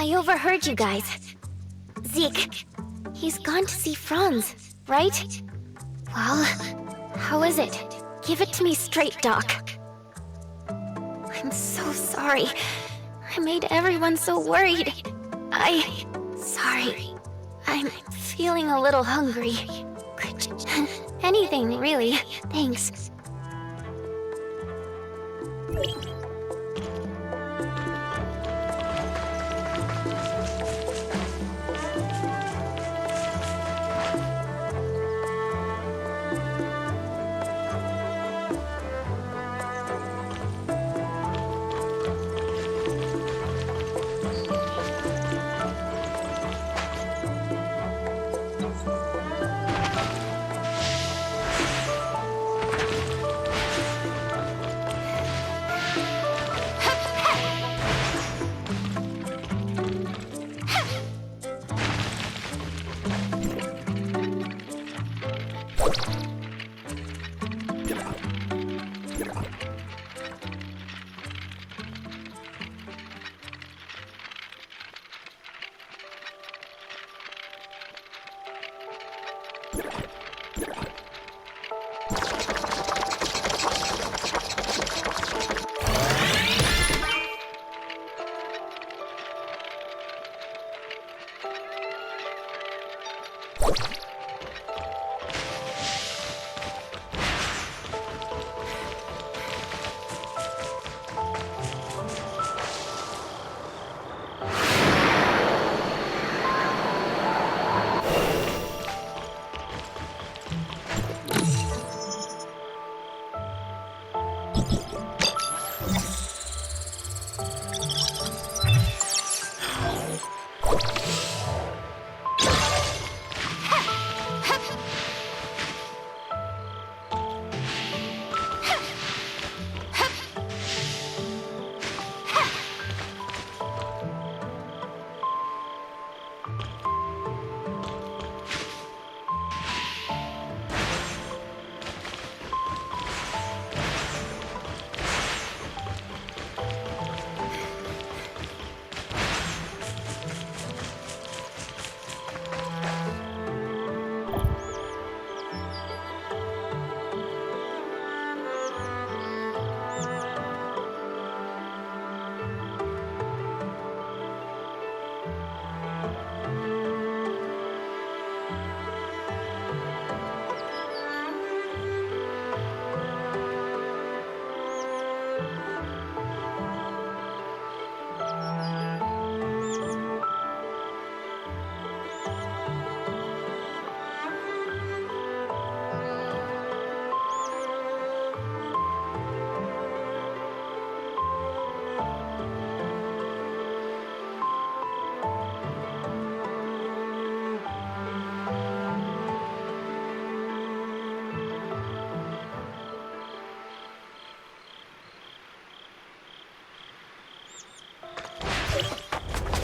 I overheard you guys. Zeke, he's gone to see Franz, right? Well, how is it? Give it to me straight, Doc. I'm so sorry. I made everyone so worried. Sorry. I'm feeling a little hungry. Anything, really. Thanks.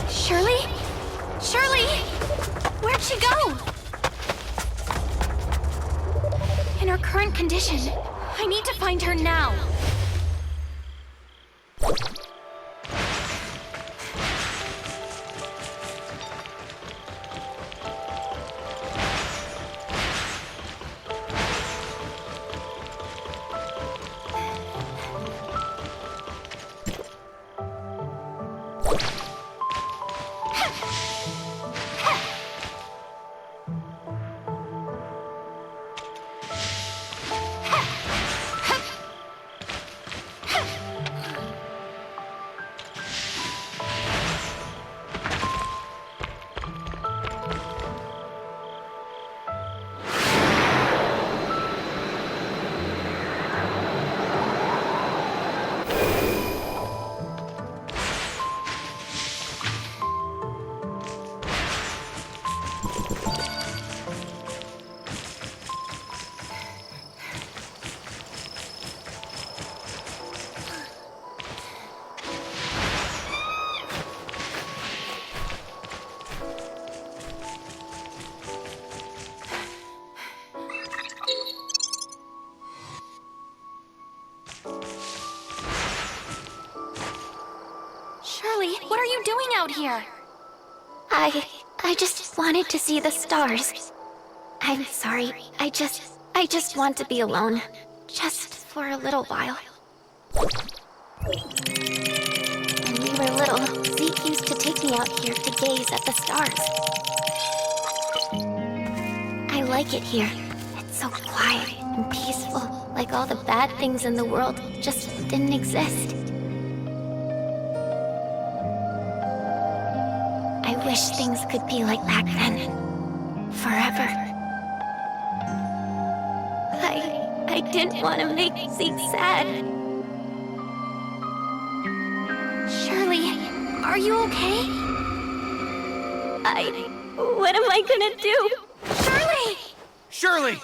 Shirley? Shirley! Where'd she go? In her current condition, I need to find her now. Shirley, what are you doing out here? I just wanted to see the stars. I'm sorry. I just want to be alone. Just for a little while. When we were little, Zeke used to take me out here to gaze at the stars. I like it here. It's so quiet and peaceful, like all the bad things in the world just didn't exist. I wish things could be like back then. Forever. I didn't want to make Zeke sad. Shirley, are you okay? What am I gonna do? Shirley! Shirley!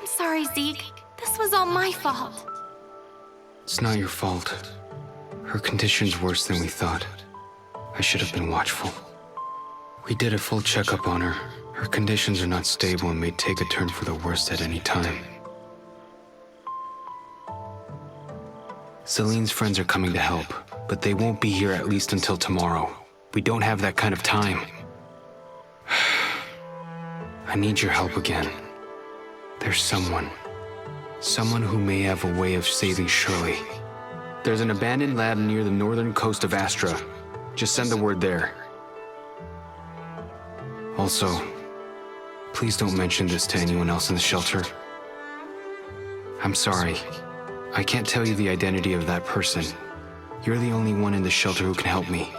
Sorry, Zeke. This was all my fault. It's not your fault. Her condition's worse than we thought. I should have been watchful. We did a full checkup on her. Her conditions are not stable and may take a turn for the worst at any time. Celine's friends are coming to help, but they won't be here at least until tomorrow. We don't have that kind of time. I need your help again. There's someone who may have a way of saving Shirley. There's an abandoned lab near the northern coast of Astra. Just send the word there. Also, please don't mention this to anyone else in the shelter. I'm sorry. I can't tell you the identity of that person. You're the only one in the shelter who can help me.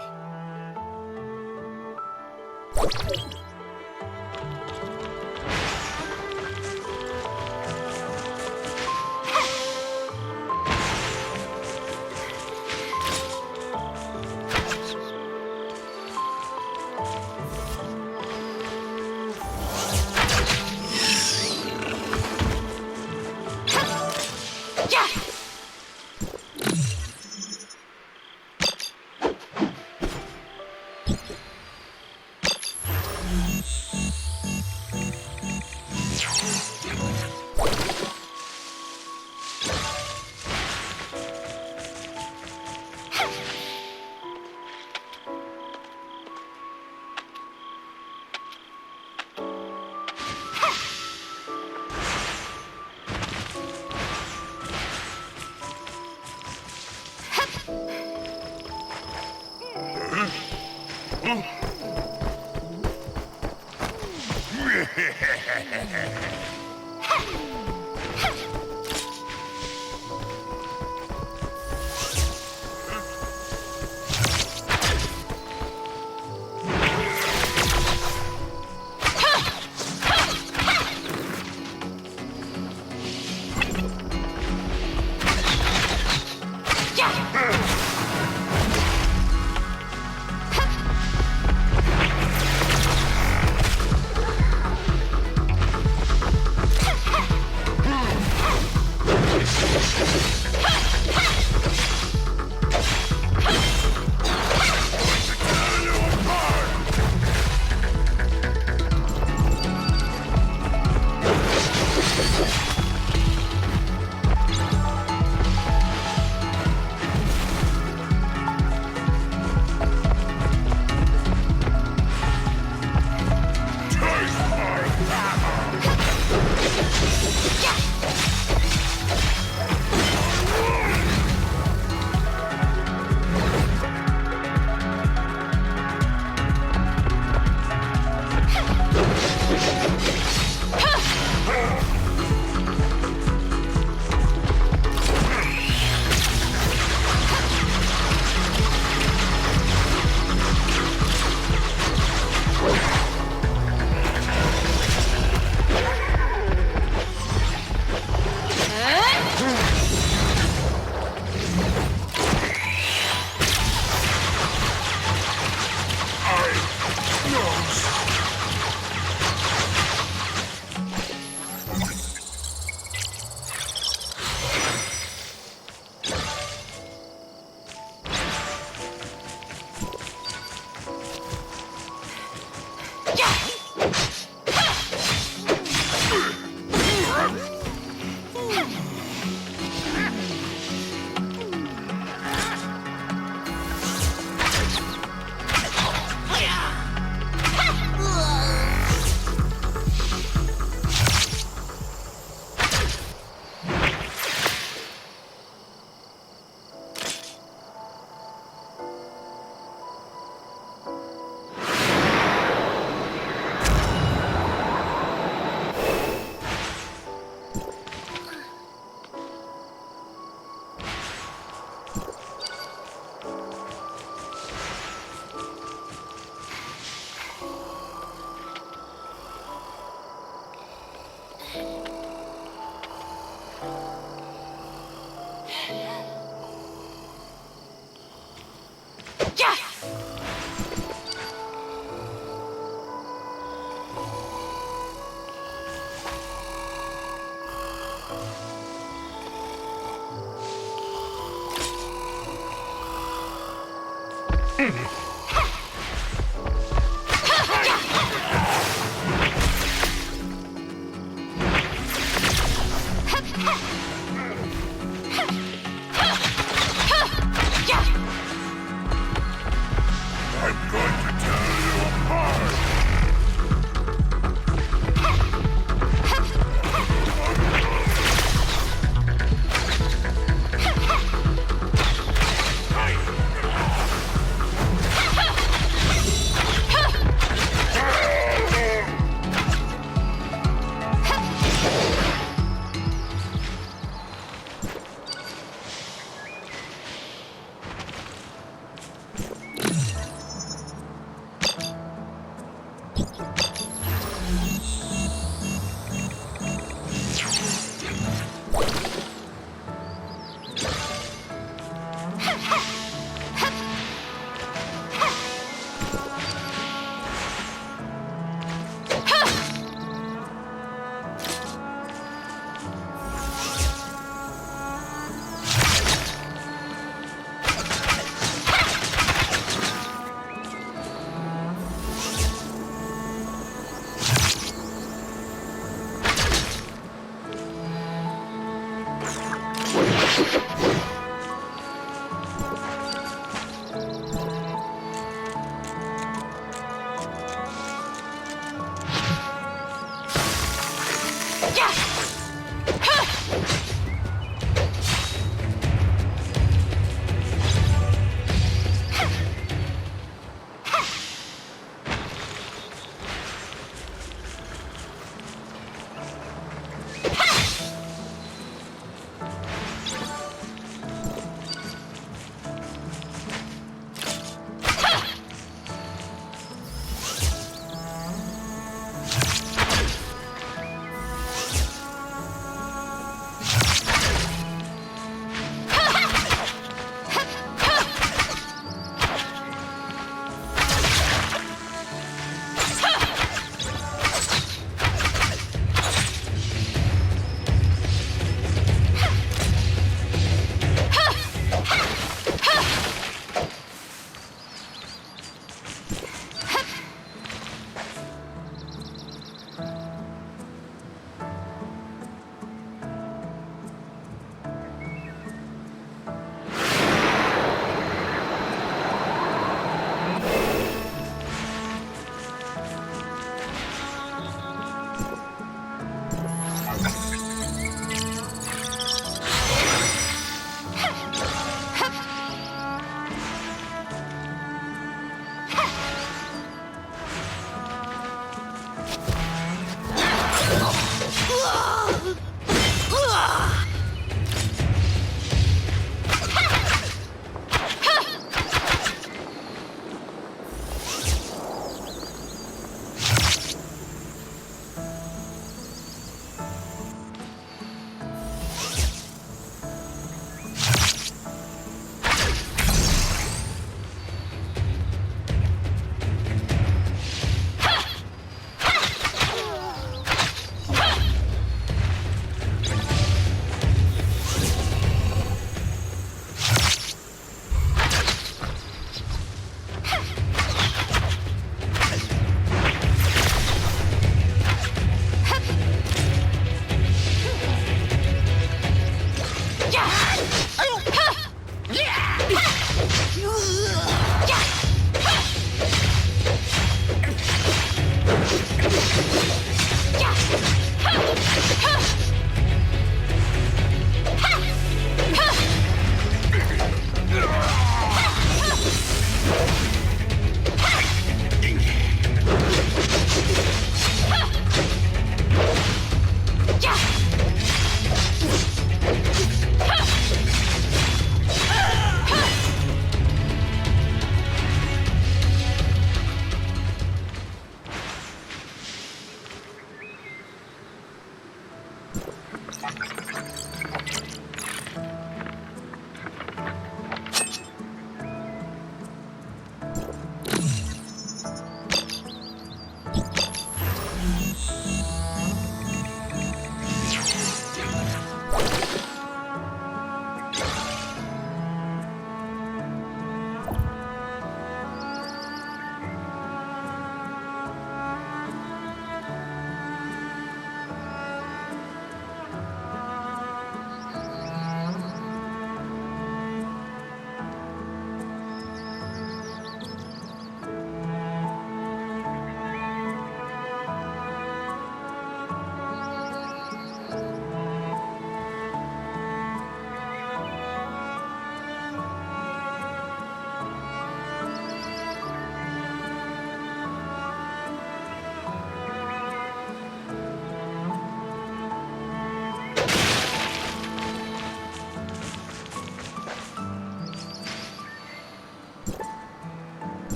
I'm going to tear you apart!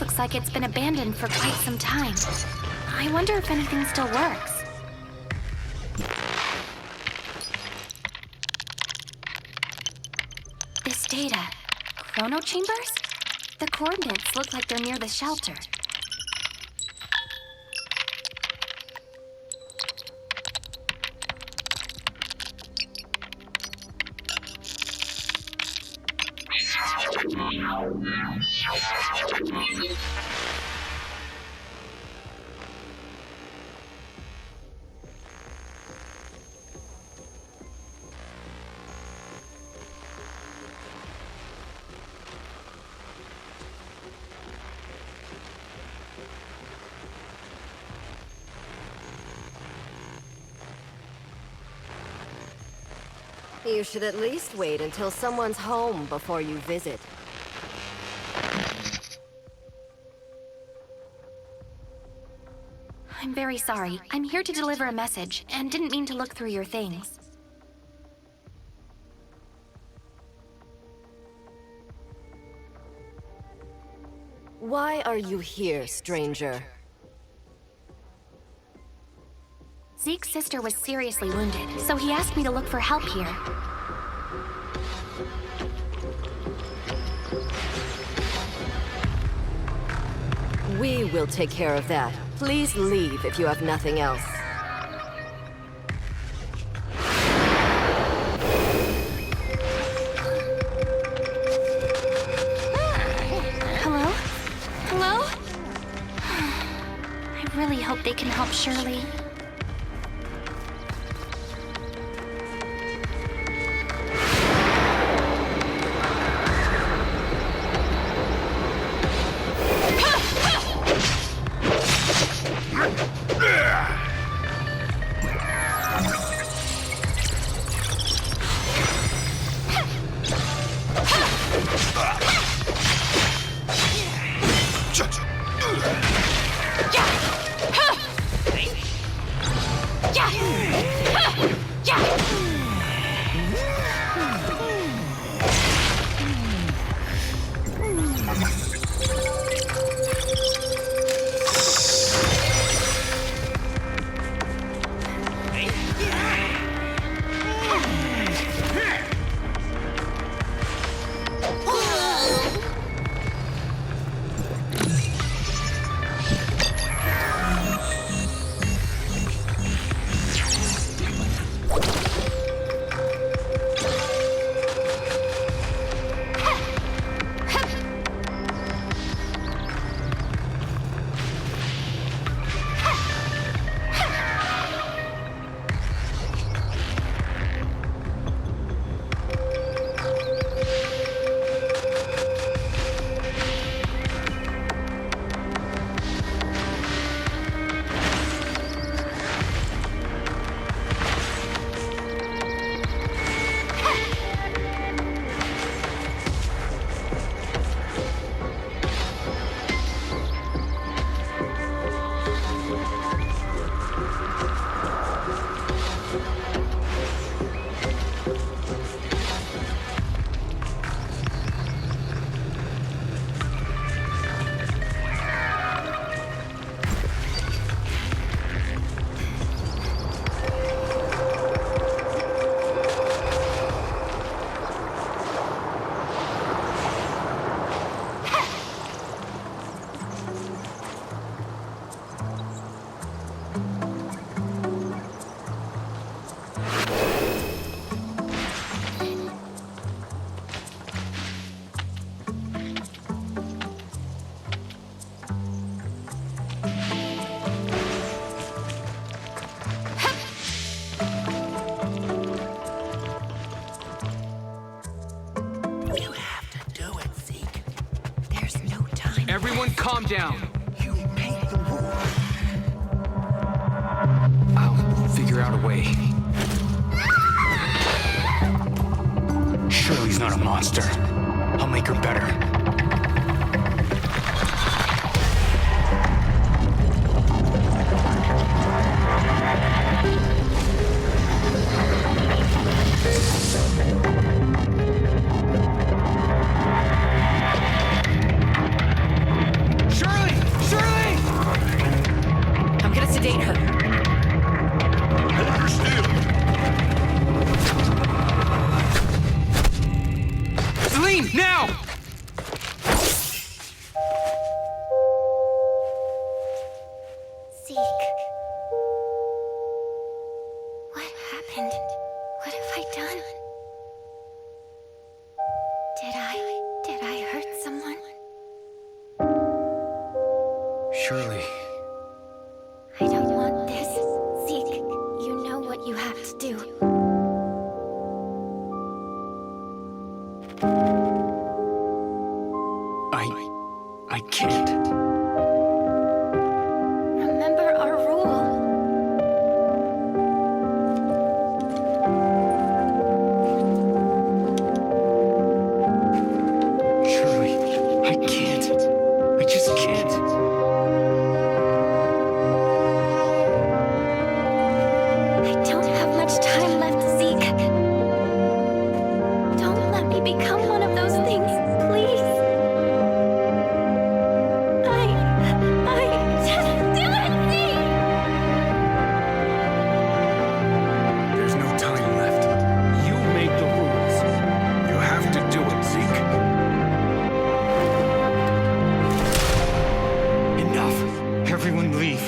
place looks like it's been abandoned for quite some time. I wonder if anything still works. This data. Chrono chambers? The coordinates look like they're near the shelter. You should at least wait until someone's home before you visit. I'm very sorry. I'm here to deliver a message, and didn't mean to look through your things. Why are you here, stranger? Zeke's sister was seriously wounded, so he asked me to look for help here. We will take care of that. Please leave if you have nothing else. Hello? Hello? I really hope they can help Shirley. Everyone calm down. I'll figure out a way. Shirley's not a monster. I'll make her better. don't have much time left, Zeke. Don't let me become one of those things, please. Just do it, Zeke! There's no time left. You made the rules. You have to do it, Zeke. Enough. Everyone leave.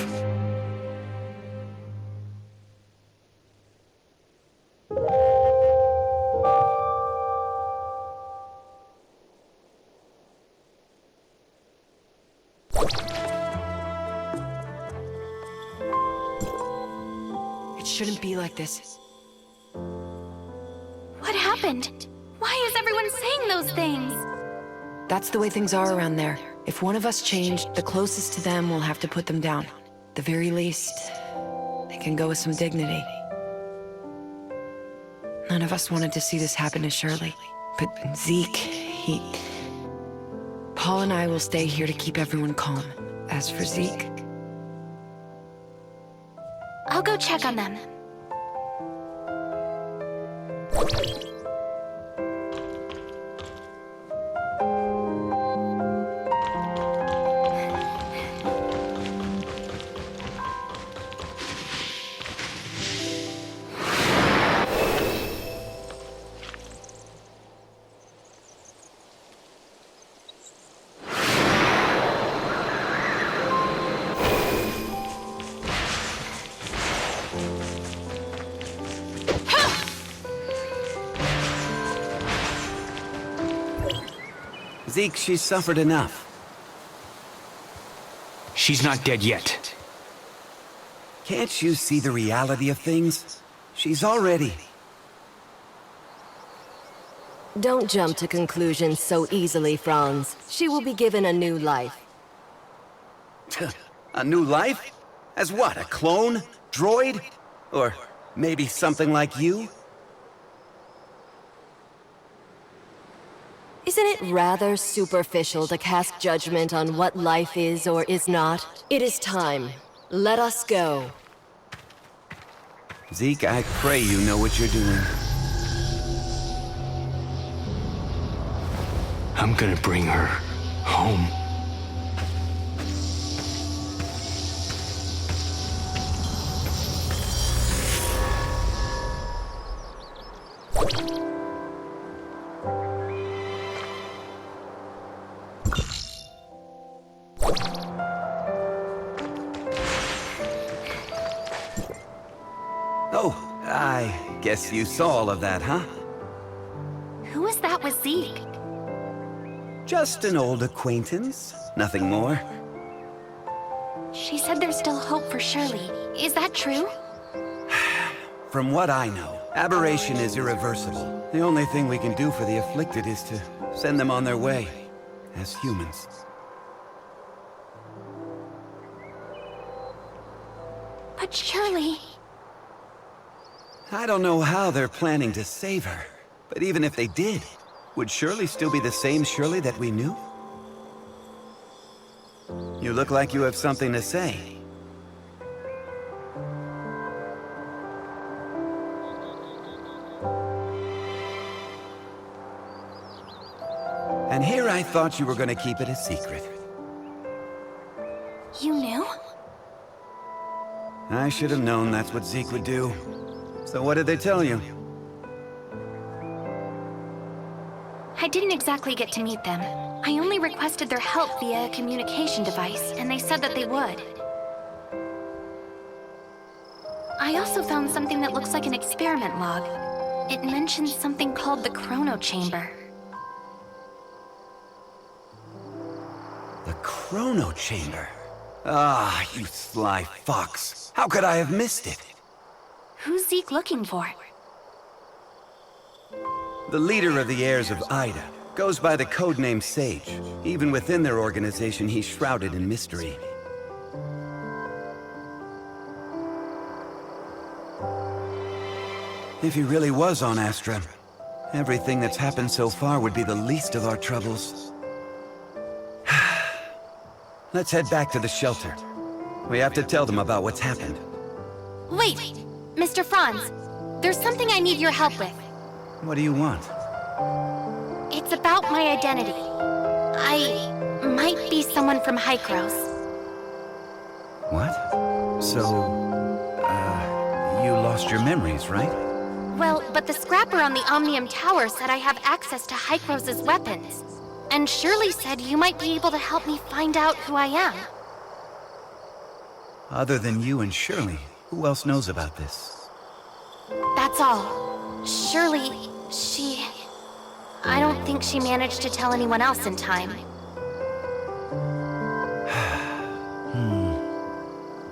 It shouldn't be like this. What happened? Why is everyone saying those things? That's the way things are around there. If one of us changed, the closest to them will have to put them down. At the very least, they can go with some dignity. None of us wanted to see this happen to Shirley. But Zeke, Paul and I will stay here to keep everyone calm. As for Zeke... I'll go check on them. Zeke, she's suffered enough. She's not dead yet. Can't you see the reality of things? She's already... Don't jump to conclusions so easily, Franz. She will be given a new life. A new life? As what, a clone? Droid? Or maybe something like you? Isn't it rather superficial to cast judgment on what life is or is not? It is time. Let us go. Zeke, I pray you know what you're doing. I'm gonna bring her home. Oh, I guess you saw all of that, huh? Who is that with Zeke? Just an old acquaintance, nothing more. She said there's still hope for Shirley. Is that true? From what I know, aberration is irreversible. The only thing we can do for the afflicted is to send them on their way, as humans. But Shirley... I don't know how they're planning to save her, but even if they did, would Shirley still be the same Shirley that we knew? You look like you have something to say. And here I thought you were going to keep it a secret. You knew? I should have known that's what Zeke would do. So what did they tell you? I didn't exactly get to meet them. I only requested their help via a communication device, and they said that they would. I also found something that looks like an experiment log. It mentions something called the Chrono Chamber. The Chrono Chamber? Ah, you sly fox. How could I have missed it? Who's Zeke looking for? The leader of the heirs of Ida goes by the codename Sage. Even within their organization, he's shrouded in mystery. If he really was on Astra, everything that's happened so far would be the least of our troubles. Let's head back to the shelter. We have to tell them about what's happened. Wait! Mr. Franz, there's something I need your help with. What do you want? It's about my identity. I might be someone from Hykros. What? So, you lost your memories, right? Well, but the scrapper on the Omnium Tower said I have access to Hykros' weapons. And Shirley said you might be able to help me find out who I am. Other than you and Shirley, who else knows about this? That's all. Shirley, I don't think she managed to tell anyone else in time.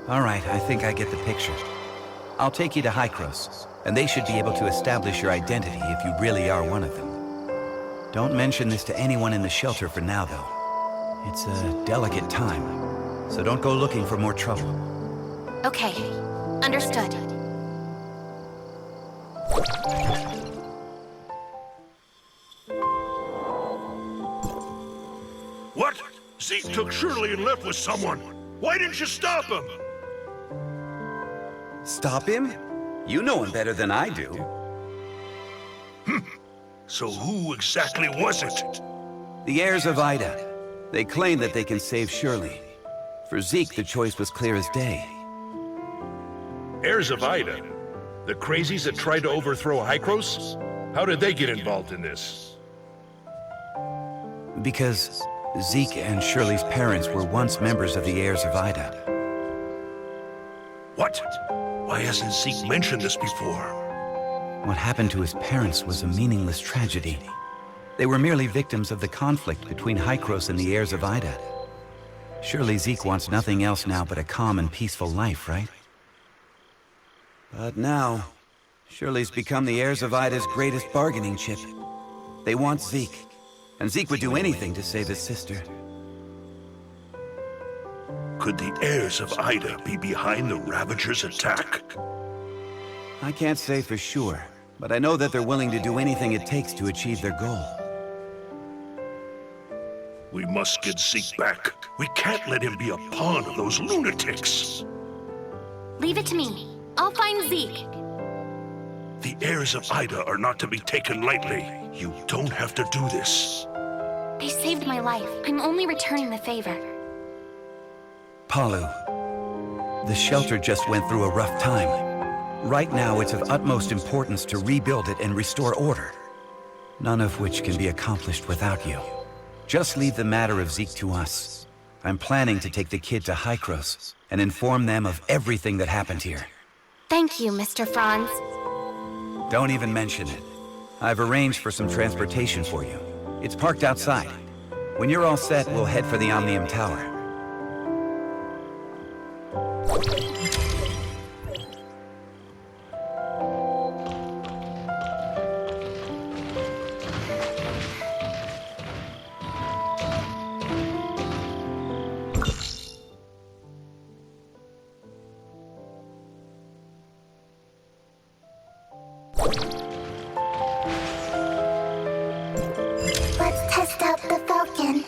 All right, I think I get the picture. I'll take you to Hykros, and they should be able to establish your identity if you really are one of them. Don't mention this to anyone in the shelter for now, though. It's a delicate time, so don't go looking for more trouble. Okay, understood. What? Zeke took Shirley and left with someone. Why didn't you stop him? Stop him? You know him better than I do. So who exactly was it? The heirs of Ida. They claim that they can save Shirley. For Zeke, the choice was clear as day. Heirs of Ida? The crazies that tried to overthrow Hykros? How did they get involved in this? Because Zeke and Shirley's parents were once members of the heirs of Ida. What? Why hasn't Zeke mentioned this before? What happened to his parents was a meaningless tragedy. They were merely victims of the conflict between Hykros and the heirs of Ida. Surely Zeke wants nothing else now but a calm and peaceful life, right? But now, Shirley's become the heirs of Ida's greatest bargaining chip. They want Zeke, and Zeke would do anything to save his sister. Could the heirs of Ida be behind the Ravagers' attack? I can't say for sure, but I know that they're willing to do anything it takes to achieve their goal. We must get Zeke back. We can't let him be a pawn of those lunatics. Leave it to me. I'll find Zeke. The heirs of Ida are not to be taken lightly. You don't have to do this. They saved my life. I'm only returning the favor. Palu, the shelter just went through a rough time. Right now, it's of utmost importance to rebuild it and restore order. None of which can be accomplished without you. Just leave the matter of Zeke to us. I'm planning to take the kid to Hykros and inform them of everything that happened here. Thank you, Mr. Franz. Don't even mention it. I've arranged for some transportation for you. It's parked outside. When you're all set, we'll head for the Omnium Tower. Let's test out the Falcon.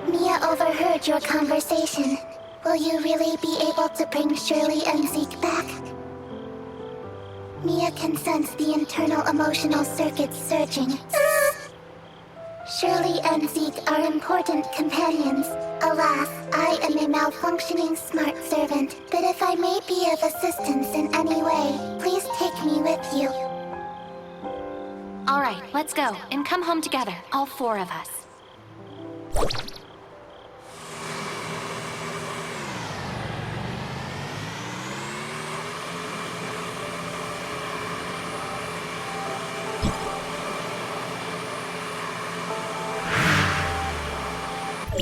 Mia overheard your conversation. Will you really be able to bring Shirley and Zeke back? Mia can sense the internal emotional circuits surging. Shirley and Zeke are important companions. Alas, I am a malfunctioning smart servant. But if I may be of assistance in any way, please take me with you. All right, let's go and come home together, all four of us. Go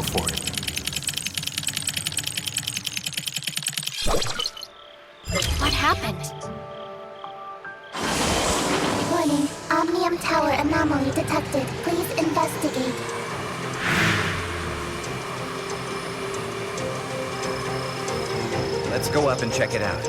for it. What happened? Warning, Omnium Tower anomaly detected. Please investigate. Let's go up and check it out.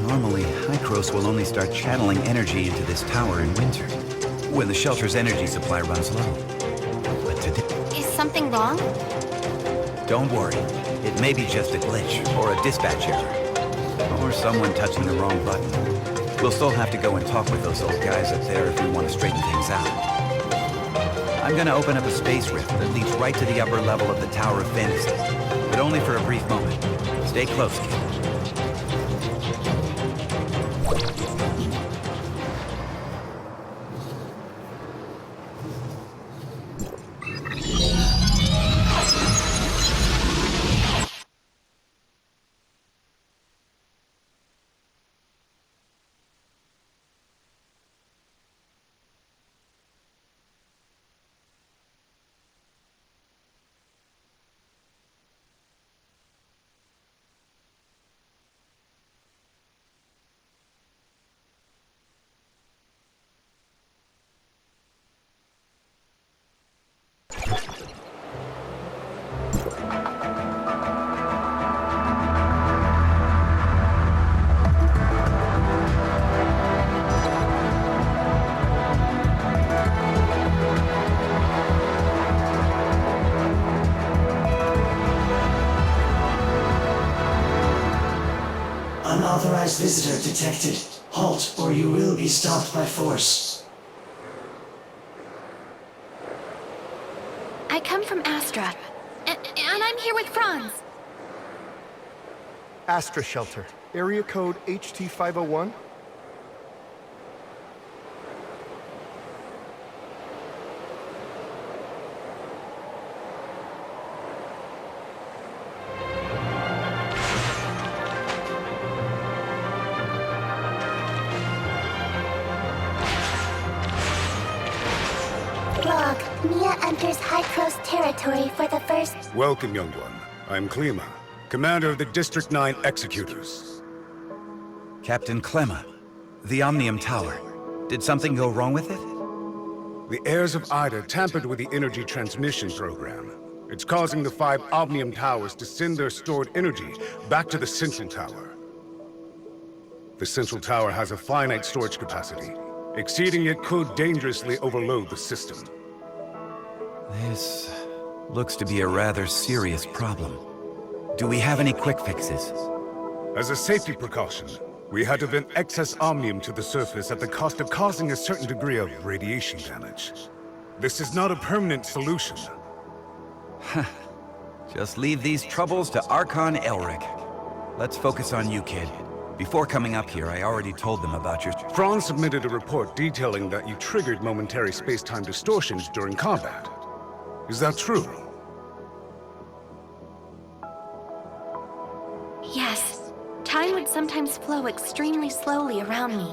Normally, Hycros will only start channeling energy into this tower in winter, when the shelter's energy supply runs low. But today... Is something wrong? Don't worry. It may be just a glitch, or a dispatch error. Or someone touching the wrong button. We'll still have to go and talk with those old guys up there if we want to straighten things out. I'm gonna open up a space rift that leads right to the upper level of the Tower of Fantasy. But only for a brief moment. Stay close, kid. Unauthorized visitor detected. Halt, or you will be stopped by force. I come from Astra, and I'm here with Franz. Astra Shelter, area code HT501. Log, Mia enters Hycros territory for the first... Welcome, young one. I'm Klima, commander of the District 9 Executors. Captain Clemma, the Omnium Tower. Did something go wrong with it? The heirs of Ida tampered with the energy transmission program. It's causing the 5 Omnium Towers to send their stored energy back to the Central Tower. The Central Tower has a finite storage capacity. Exceeding it could dangerously overload the system. This looks to be a rather serious problem. Do we have any quick fixes? As a safety precaution, we had to vent excess omnium to the surface at the cost of causing a certain degree of radiation damage. This is not a permanent solution. Just leave these troubles to Archon Elric. Let's focus on you, kid. Before coming up here, I already told them about your... Franz submitted a report detailing that you triggered momentary space-time distortions during combat. Is that true? Yes. Time would sometimes flow extremely slowly around me.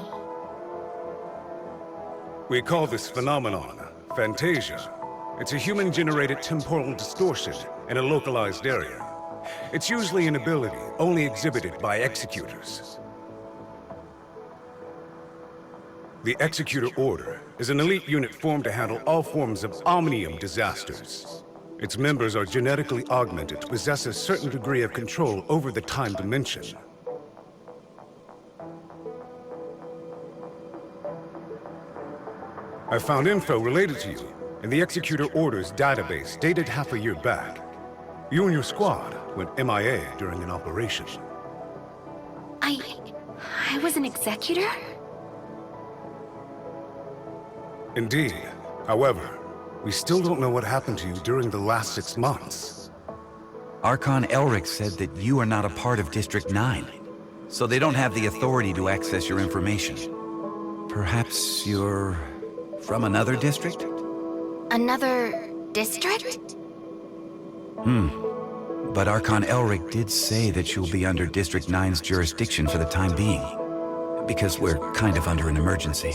We call this phenomenon Fantasia. It's a human-generated temporal distortion in a localized area. It's usually an ability only exhibited by executors. The Executor Order is an elite unit formed to handle all forms of omnium disasters. Its members are genetically augmented to possess a certain degree of control over the time dimension. I found info related to you in the Executor Order's database dated half a year back. You and your squad went MIA during an operation. I was an executor? Indeed. However, we still don't know what happened to you during the last 6 months. Archon Elric said that you are not a part of District 9, so they don't have the authority to access your information. Perhaps you're from another district? Another district? But Archon Elric did say that you'll be under District 9's jurisdiction for the time being, because we're kind of under an emergency.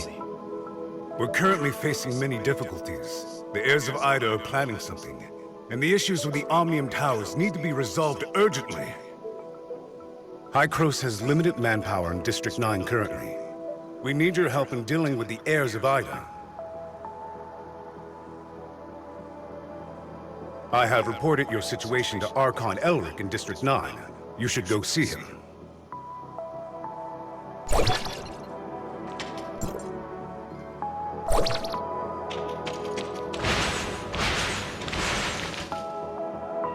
We're currently facing many difficulties. The heirs of Ida are planning something, and the issues with the Omnium Towers need to be resolved urgently. High Cross has limited manpower in District 9 currently. We need your help in dealing with the heirs of Ida. I have reported your situation to Archon Elric in District 9. You should go see him.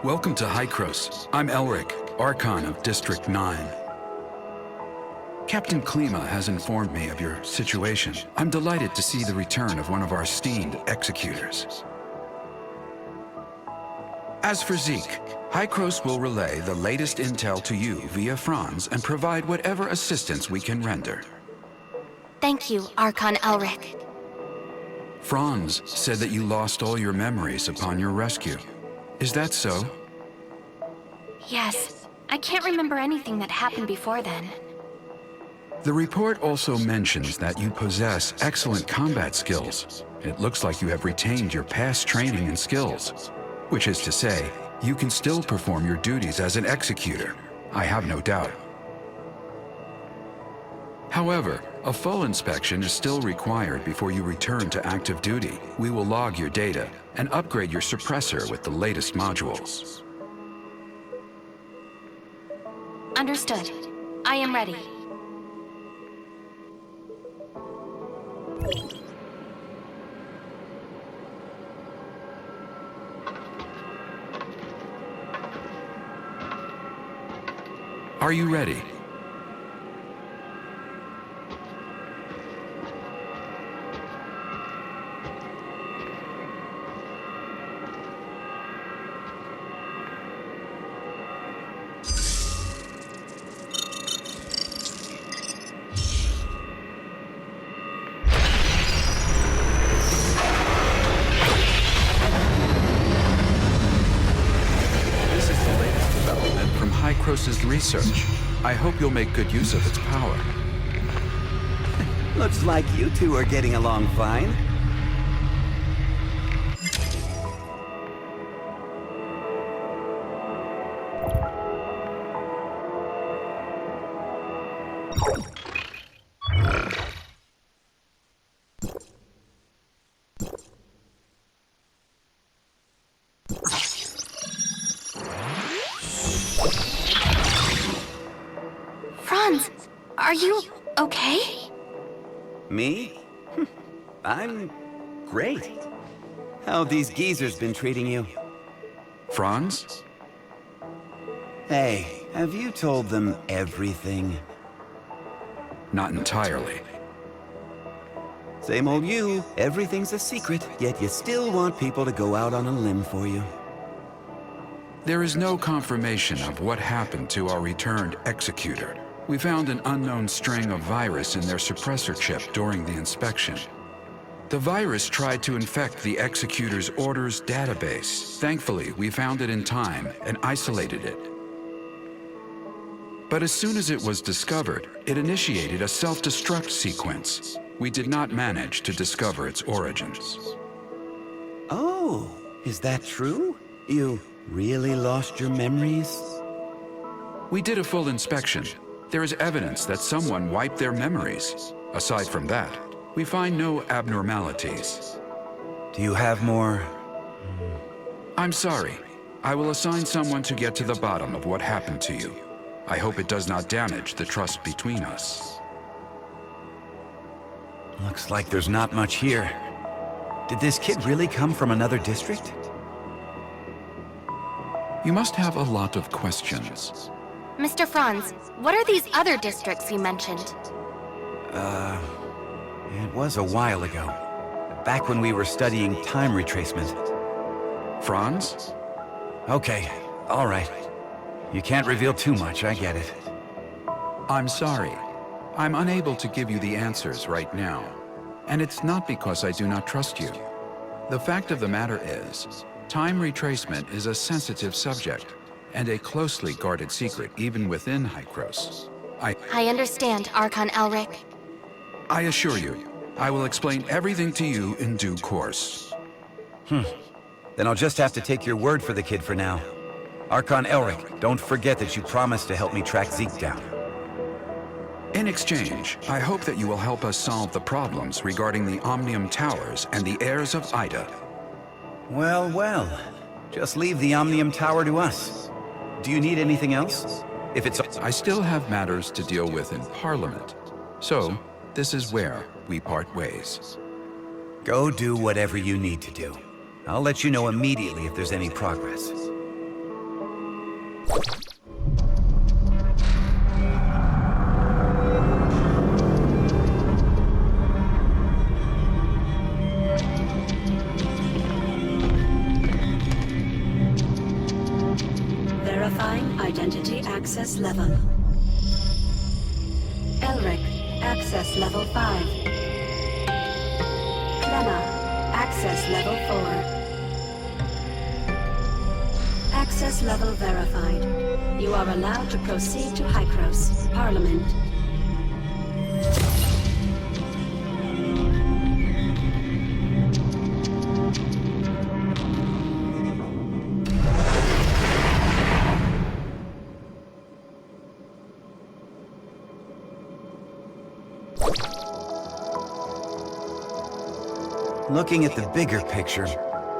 Welcome to Hykros. I'm Elric, Archon of District 9. Captain Klima has informed me of your situation. I'm delighted to see the return of one of our esteemed executors. As for Zeke, Hykros will relay the latest intel to you via Franz and provide whatever assistance we can render. Thank you, Archon Elric. Franz said that you lost all your memories upon your rescue. Is that so? Yes. I can't remember anything that happened before then. The report also mentions that you possess excellent combat skills. It looks like you have retained your past training and skills. Which is to say, you can still perform your duties as an executor. I have no doubt. However, a full inspection is still required before you return to active duty. We will log your data and upgrade your suppressor with the latest modules. Understood. I am ready. Are you ready? Hykros' research. I hope you'll make good use of its power. Looks like you two are getting along fine. Franz, are you okay? Me? I'm great. How have these geezers been treating you? Franz? Hey, have you told them everything? Not entirely. Same old you. Everything's a secret, yet you still want people to go out on a limb for you. There is no confirmation of what happened to our returned executor. We found an unknown string of virus in their suppressor chip during the inspection. The virus tried to infect the executor's orders database. Thankfully, we found it in time and isolated it. But as soon as it was discovered, it initiated a self-destruct sequence. We did not manage to discover its origins. Oh, is that true? You really lost your memories? We did a full inspection. There is evidence that someone wiped their memories. Aside from that, we find no abnormalities. Do you have more? I'm sorry. I will assign someone to get to the bottom of what happened to you. I hope it does not damage the trust between us. Looks like there's not much here. Did this kid really come from another district? You must have a lot of questions. Mr. Franz, what are these other districts you mentioned? It was a while ago. Back when we were studying time retracement. Franz? Okay, all right. You can't reveal too much, I get it. I'm sorry. I'm unable to give you the answers right now. And it's not because I do not trust you. The fact of the matter is, time retracement is a sensitive subject, and a closely guarded secret even within Hykros. I understand, Archon Elric. I assure you, I will explain everything to you in due course. Then I'll just have to take your word for the kid for now. Archon Elric, don't forget that you promised to help me track Zeke down. In exchange, I hope that you will help us solve the problems regarding the Omnium Towers and the heirs of Ida. Well, well. Just leave the Omnium Tower to us. Do you need anything else? If it's... I still have matters to deal with in Parliament. So, this is where we part ways. Go do whatever you need to do. I'll let you know immediately if there's any progress. Verifying identity access level. Elric, access level 5. Clemma, access level 4. Access level verified. You are allowed to proceed to Hykros, Parliament. Looking at the bigger picture,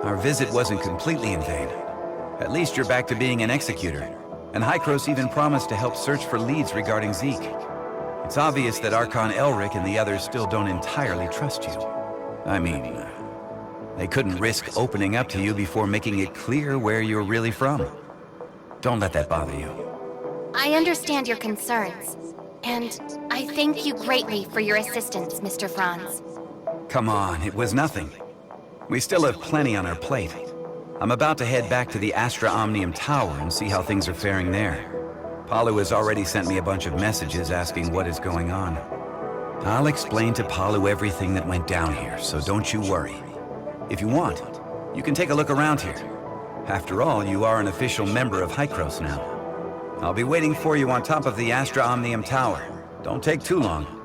our visit wasn't completely in vain. At least you're back to being an executor, and Hykros even promised to help search for leads regarding Zeke. It's obvious that Archon Elric and the others still don't entirely trust you. I mean, they couldn't risk opening up to you before making it clear where you're really from. Don't let that bother you. I understand your concerns, and I thank you greatly for your assistance, Mr. Franz. Come on, it was nothing. We still have plenty on our plate. I'm about to head back to the Astra Omnium Tower and see how things are faring there. Palu has already sent me a bunch of messages asking what is going on. I'll explain to Palu everything that went down here, so don't you worry. If you want, you can take a look around here. After all, you are an official member of Hykros now. I'll be waiting for you on top of the Astra Omnium Tower. Don't take too long.